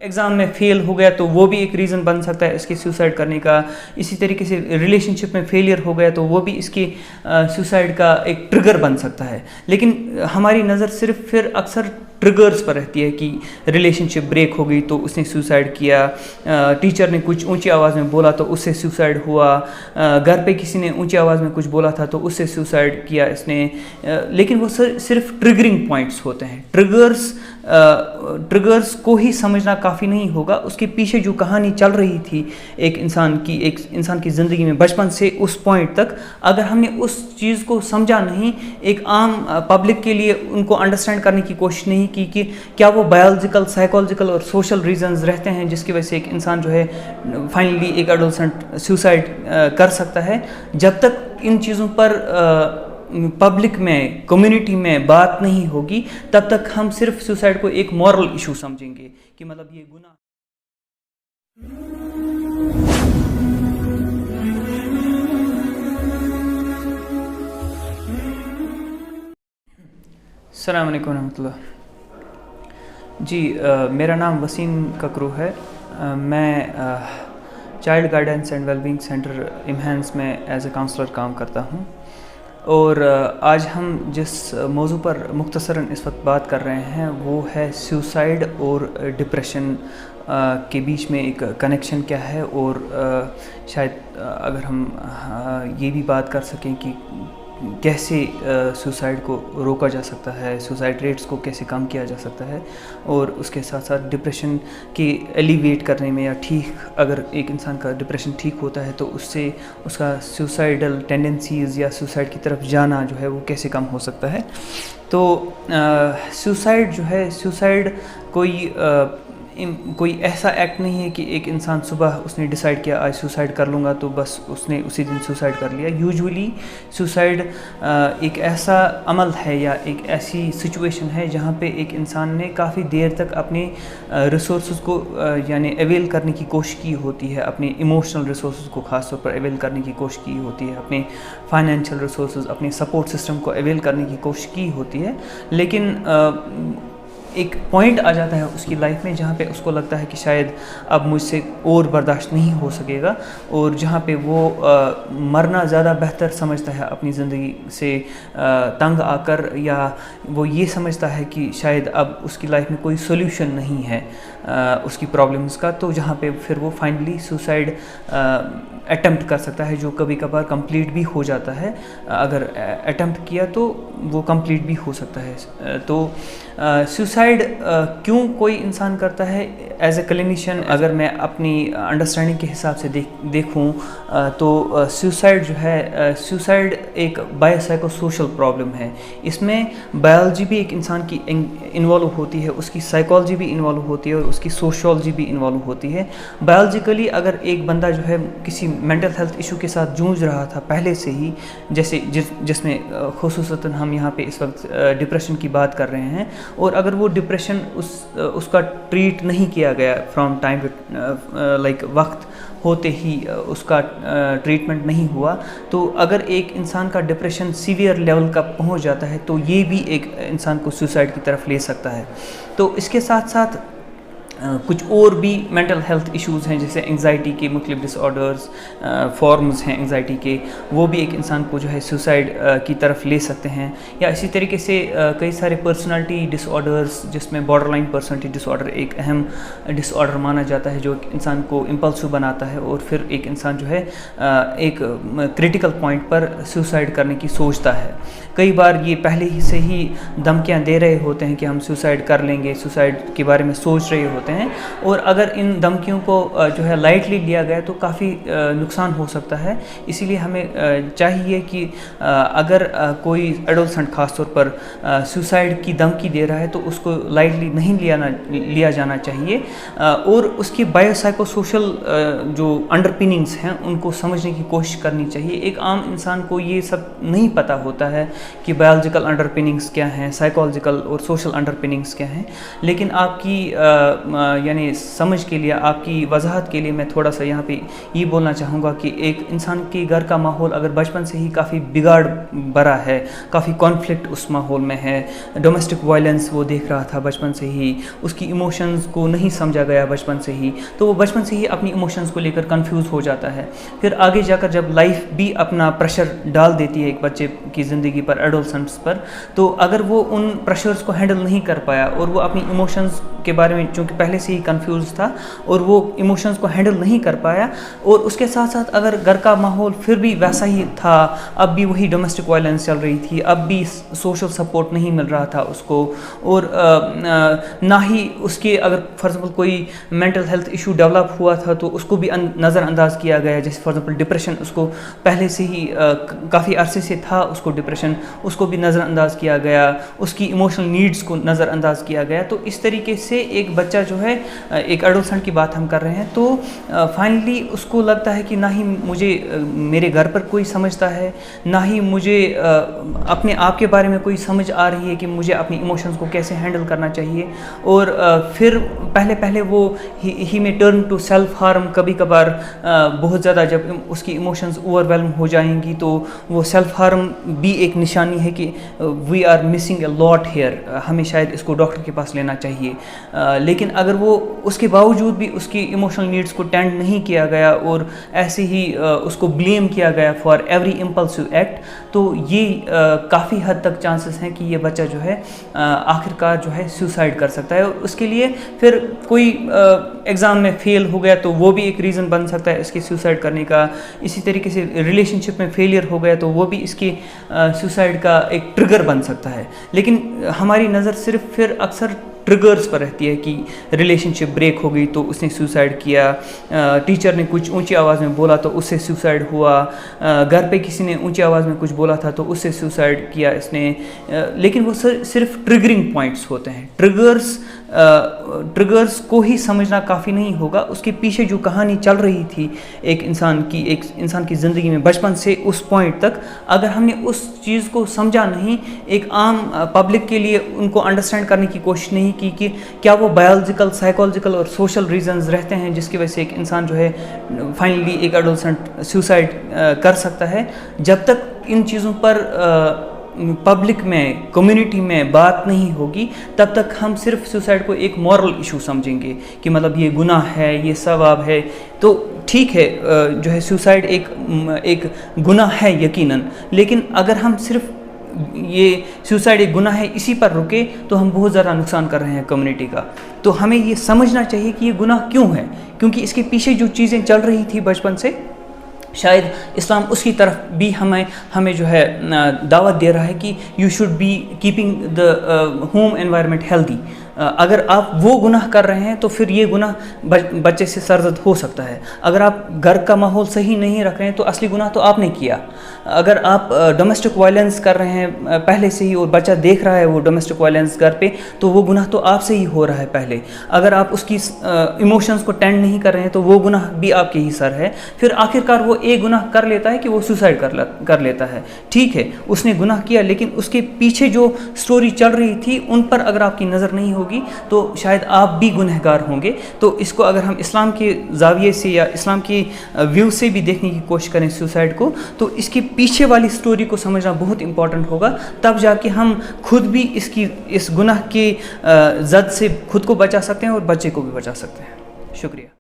Exam में fail हो गया तो वो भी एक रीज़न बन सकता है इसके सुसाइड करने का। इसी तरीके से रिलेशनशिप में फेलियर हो गया तो वो भी इसकी सुसाइड का एक ट्रिगर बन सकता है। लेकिन हमारी नज़र सिर्फ फिर अक्सर ट्रिगर्स पर रहती है कि रिलेशनशिप ब्रेक हो गई तो उसने सुसाइड किया, टीचर ने कुछ ऊंची आवाज़ में बोला तो उससे सुसाइड हुआ, घर पे किसी ने ऊंची आवाज़ में कुछ बोला था तो उससे सुसाइड किया इसने। लेकिन वो सिर्फ ट्रिगरिंग पॉइंट्स होते हैं। ट्रिगर्स को ही समझना काफ़ी नहीं होगा, उसके पीछे जो कहानी चल रही थी एक इंसान की ज़िंदगी में बचपन से उस पॉइंट तक, अगर हमने उस चीज़ को समझा नहीं, एक आम पब्लिक के लिए उनको अंडरस्टैंड करने की कोशिश नहीं की कि क्या वो बायोलॉजिकल, साइकोलॉजिकल और सोशल रीजंस रहते हैं जिसकी वजह से एक इंसान जो है फाइनली एक एडोलसेंट सुसाइड कर सकता है। जब तक इन चीज़ों पर पब्लिक में, कम्युनिटी में बात नहीं होगी, तब तक हम सिर्फ सुसाइड को एक मॉरल इशू समझेंगे कि मतलब ये गुनाह। अस्सलाम वालेकुम रहमतुल्लाह जी। मेरा नाम वसीम ककरू है। मैं child guidance and wellbeing centre IMHANS में एज ए काउंसलर काम करता हूँ। और आज हम जिस मौजू पर मुख्तसरन इस वक्त बात कर रहे हैं वो है सुसाइड और डिप्रेशन के बीच में एक कनेक्शन क्या है, और शायद अगर हम ये भी बात कर सकें कि कैसे सुसाइड को रोका जा सकता है, सुसाइड रेट्स को कैसे कम किया जा सकता है, और उसके साथ साथ डिप्रेशन की एलिवेट करने में, या ठीक अगर एक इंसान का डिप्रेशन ठीक होता है तो उससे उसका सुसाइडल टेंडेंसीज़ या सुसाइड की तरफ जाना जो है वो कैसे कम हो सकता है। तो सुसाइड जो है, सुसाइड कोई ऐसा एक्ट नहीं है कि एक इंसान सुबह उसने डिसाइड किया आज सुसाइड कर लूँगा तो बस उसने उसी दिन सुसाइड कर लिया। यूजुअली सुसाइड एक ऐसा अमल है या एक ऐसी सिचुएशन है जहाँ पे एक इंसान ने काफ़ी देर तक अपने रिसोर्सेज को यानी अवेल करने की कोशिश की होती है, अपने इमोशनल रिसोर्सेज को ख़ास तौर पर अवेल करने की कोशिश की होती है, अपने फाइनेंशियल रिसोर्सेज, अपने सपोर्ट सिस्टम को अवेल करने की कोशिश की होती है। लेकिन एक पॉइंट आ जाता है उसकी लाइफ में जहाँ पे उसको लगता है कि शायद अब मुझसे और बर्दाश्त नहीं हो सकेगा, और जहाँ पे वो मरना ज़्यादा बेहतर समझता है अपनी ज़िंदगी से तंग आकर, या वो ये समझता है कि शायद अब उसकी लाइफ में कोई सोल्यूशन नहीं है उसकी प्रॉब्लम्स का, तो जहाँ पे फिर वो फाइनली सुसाइड अटेम्प्ट कर सकता है, जो कभी कभार कंप्लीट भी हो जाता है। अगर अटेम्प्ट किया तो वो कंप्लीट भी हो सकता है। तो सुसाइड क्यों कोई इंसान करता है एज ए क्लिनिशियन, अगर मैं अपनी अंडरस्टैंडिंग के हिसाब से देखूं तो सुसाइड जो है, सुसाइड एक बायोसाइकोसोशल प्रॉब्लम है। इसमें बायोलॉजी भी एक इंसान की इन्वॉल्व होती है, उसकी साइकोलॉजी भी इन्वॉल्व होती है, और उसकी सोशियोलॉजी भी इन्वॉल्व होती है। बायोलॉजिकली अगर एक बंदा जो है किसी मेंटल हेल्थ इशू के साथ जूझ रहा था पहले से ही, जैसे जिसमें खुसूसतन हम यहाँ पे इस वक्त डिप्रेशन की बात कर रहे हैं, और अगर वो डिप्रेशन उसका ट्रीट नहीं किया गया फ्रॉम टाइम लाइक वक्त होते ही उसका ट्रीटमेंट नहीं हुआ, तो अगर एक इंसान का डिप्रेशन सीवियर लेवल का पहुंच जाता है तो ये भी एक इंसान को सुसाइड की तरफ ले सकता है। तो इसके साथ साथ कुछ और भी मेंटल हेल्थ इश्यूज़ हैं, जैसे एंग्जाइटी के मुख्तलिफ डिसऑर्डर्स, फॉर्म्स हैं एंग्जाइटी के, वो भी एक इंसान को जो है सुसाइड की तरफ ले सकते हैं। या इसी तरीके से कई सारे पर्सनालिटी डिसऑर्डर्स, जिसमें बॉर्डरलाइन पर्सनालिटी डिसऑर्डर एक अहम डिसऑर्डर माना जाता है, जो इंसान को इम्पल्सिव बनाता है, और फिर एक इंसान जो है एक क्रिटिकल पॉइंट पर सुसाइड करने की सोचता है। कई बार ये पहले ही से ही धमकियाँ दे रहे होते हैं कि हम सुसाइड कर लेंगे, सुसाइड के बारे में सोच रहे होते हैं, और अगर इन धमकियों को जो है लाइटली लिया गया तो काफ़ी नुकसान हो सकता है। इसीलिए हमें चाहिए कि अगर कोई एडोलसेंट ख़ास तौर पर सुसाइड की धमकी दे रहा है तो उसको लाइटली नहीं लिया जाना चाहिए, और उसकी बायोसाइकोसोशल जो अंडरपिनिंग्स हैं उनको समझने की कोशिश करनी चाहिए। एक आम इंसान को ये सब नहीं पता होता है कि बायोलॉजिकल अंडरपिनिंग्स क्या हैं, साइकोलॉजिकल और सोशल अंडरपिनिंग्स क्या हैं, लेकिन आपकी یعنی سمجھ کے لیے، آپ کی وضاحت کے لیے میں تھوڑا سا یہاں پہ یہ بولنا چاہوں گا کہ ایک انسان کے گھر کا ماحول اگر بچپن سے ہی کافی بگاڑ بھرا ہے، کافی کانفلکٹ اس ماحول میں ہے، ڈومیسٹک وائلنس وہ دیکھ رہا تھا بچپن سے ہی، اس کی ایموشنز کو نہیں سمجھا گیا بچپن سے ہی، تو وہ بچپن سے ہی اپنی ایموشنز کو لے کر کنفیوز ہو جاتا ہے. پھر آگے جا کر جب لائف بھی اپنا پریشر ڈال دیتی ہے ایک بچے کی زندگی پر، ایڈولسنٹس پر، تو اگر وہ ان پریشرز کو ہینڈل نہیں کر پایا اور وہ اپنی ایموشنز کے بارے میں چونکہ پہلے سے ہی کنفیوز تھا اور وہ ایموشنز کو ہینڈل نہیں کر پایا، اور اس کے ساتھ ساتھ اگر گھر کا ماحول پھر بھی ویسا ہی تھا، اب بھی وہی ڈومیسٹک وائلنس چل رہی تھی، اب بھی سوشل سپورٹ نہیں مل رہا تھا اس کو، اور نہ ہی اس کے اگر فار ایگزامپل کوئی مینٹل ہیلتھ ایشو ڈیولپ ہوا تھا تو اس کو بھی نظر انداز کیا گیا، جیسے فار ایگزامپل ڈپریشن، اس کو پہلے سے ہی کافی عرصے سے تھا اس کو ڈپریشن، اس کو بھی نظر انداز کیا گیا، اس کی ایموشنل نیڈز کو نظر انداز کیا گیا. تو اس طریقے سے ایک بچہ جو ہے، ایک ایڈولسنٹ کی بات ہم کر رہے ہیں، تو فائنلی اس کو لگتا ہے کہ نہ ہی مجھے میرے گھر پر کوئی سمجھتا ہے، نہ ہی مجھے اپنے آپ کے بارے میں کوئی سمجھ آ رہی ہے کہ مجھے اپنی ایموشنز کو کیسے ہینڈل کرنا چاہیے. اور پھر پہلے وہ ہی میں ٹرن ٹو سیلف ہارم. کبھی کبھار بہت زیادہ جب اس کی ایموشنز اوور ویلم ہو جائیں گی تو وہ سیلف ہارم بھی ایک نشانی ہے کہ we are missing a lot here, ہمیں شاید اس کو ڈاکٹر کے پاس لینا چاہیے. لیکن اگر وہ اس کے باوجود بھی اس کی ایموشنل نیڈز کو ٹینڈ نہیں کیا گیا اور ایسے ہی اس کو بلیم کیا گیا فار ایوری امپلسو ایکٹ، تو یہ کافی حد تک چانسز ہیں کہ یہ بچہ جو ہے آخر کار جو ہے سوسائڈ کر سکتا ہے. اور اس کے لیے پھر کوئی ایگزام میں فیل ہو گیا تو وہ بھی ایک ریزن بن سکتا ہے اس کے سوسائڈ کرنے کا. اسی طریقے سے ریلیشن شپ میں فیلئر ہو گیا تو وہ بھی اس کی سوسائڈ کا ایک ٹریگر بن سکتا ہے. لیکن ہماری نظر صرف پھر اکثر ٹریگرز پر رہتی ہے کہ ریلیشن شپ بریک ہو گئی تو اس نے سوسائڈ کیا، ٹیچر نے کچھ اونچی آواز میں بولا تو اس سے سوسائڈ ہوا، گھر پہ کسی نے اونچی آواز میں کچھ بولا تھا تو اس سے سوسائڈ کیا اس نے. لیکن وہ صرف ٹریگرنگ پوائنٹس ہوتے ہیں. ٹریگرز کو ہی سمجھنا کافی نہیں ہوگا، اس کے پیچھے جو کہانی چل رہی تھی ایک انسان کی زندگی میں بچپن سے اس پوائنٹ تک، اگر ہم نے اس چیز کو سمجھا نہیں، ایک عام پبلک کے لیے ان کو انڈرسٹینڈ کرنے کی کوشش نہیں کی کہ کیا وہ بایولوجیکل، سائیکولوجیکل اور سوشل ریزنز رہتے ہیں جس کی وجہ سے ایک انسان جو ہے فائنلی ایک ایڈولسنٹ سوسائڈ کر سکتا ہے، جب تک ان چیزوں پر پبلک میں، کمیونٹی میں بات نہیں ہوگی، تب تک ہم صرف سوسائڈ کو ایک مورل ایشو سمجھیں گے کہ مطلب یہ گناہ ہے، یہ ثواب ہے. تو ٹھیک ہے جو ہے سوسائڈ ایک گناہ ہے یقیناً، لیکن اگر ہم صرف یہ سوسائڈ ایک گناہ ہے اسی پر رکے تو ہم بہت زیادہ نقصان کر رہے ہیں کمیونٹی کا. تو ہمیں یہ سمجھنا چاہیے کہ یہ گناہ کیوں ہے، کیونکہ اس کے پیچھے جو چیزیں چل رہی تھی بچپن سے، شاید اسلام اس کی طرف بھی ہمیں جو ہے دعوت دے رہا ہے کہ you should be keeping the home environment healthy. اگر آپ وہ گناہ کر رہے ہیں تو پھر یہ گناہ بچے سے سرزد ہو سکتا ہے. اگر آپ گھر کا ماحول صحیح نہیں رکھ رہے ہیں تو اصلی گناہ تو آپ نے کیا. اگر آپ ڈومیسٹک وائلنس کر رہے ہیں پہلے سے ہی اور بچہ دیکھ رہا ہے وہ ڈومیسٹک وائلنس گھر پہ، تو وہ گناہ تو آپ سے ہی ہو رہا ہے پہلے. اگر آپ اس کی ایموشنز کو ٹینڈ نہیں کر رہے ہیں تو وہ گناہ بھی آپ کے ہی سر ہے. پھر آخر کار وہ ایک گناہ کر لیتا ہے کہ وہ سوسائڈ کر لیتا ہے. ٹھیک ہے اس نے گناہ کیا، لیکن اس کے پیچھے جو سٹوری چل رہی تھی ان پر اگر آپ کی نظر نہیں ہوگی تو شاید آپ بھی گنہگار ہوں گے. تو اس کو اگر ہم اسلام کے زاویے سے یا اسلام کی ویو سے بھی دیکھنے کی کوشش کریں سوسائڈ کو، تو اس کے پیچھے والی سٹوری کو سمجھنا بہت امپورٹنٹ ہوگا. تب جا کے ہم خود بھی اس گناہ کی زد سے خود کو بچا سکتے ہیں اور بچے کو بھی بچا سکتے ہیں. شکریہ.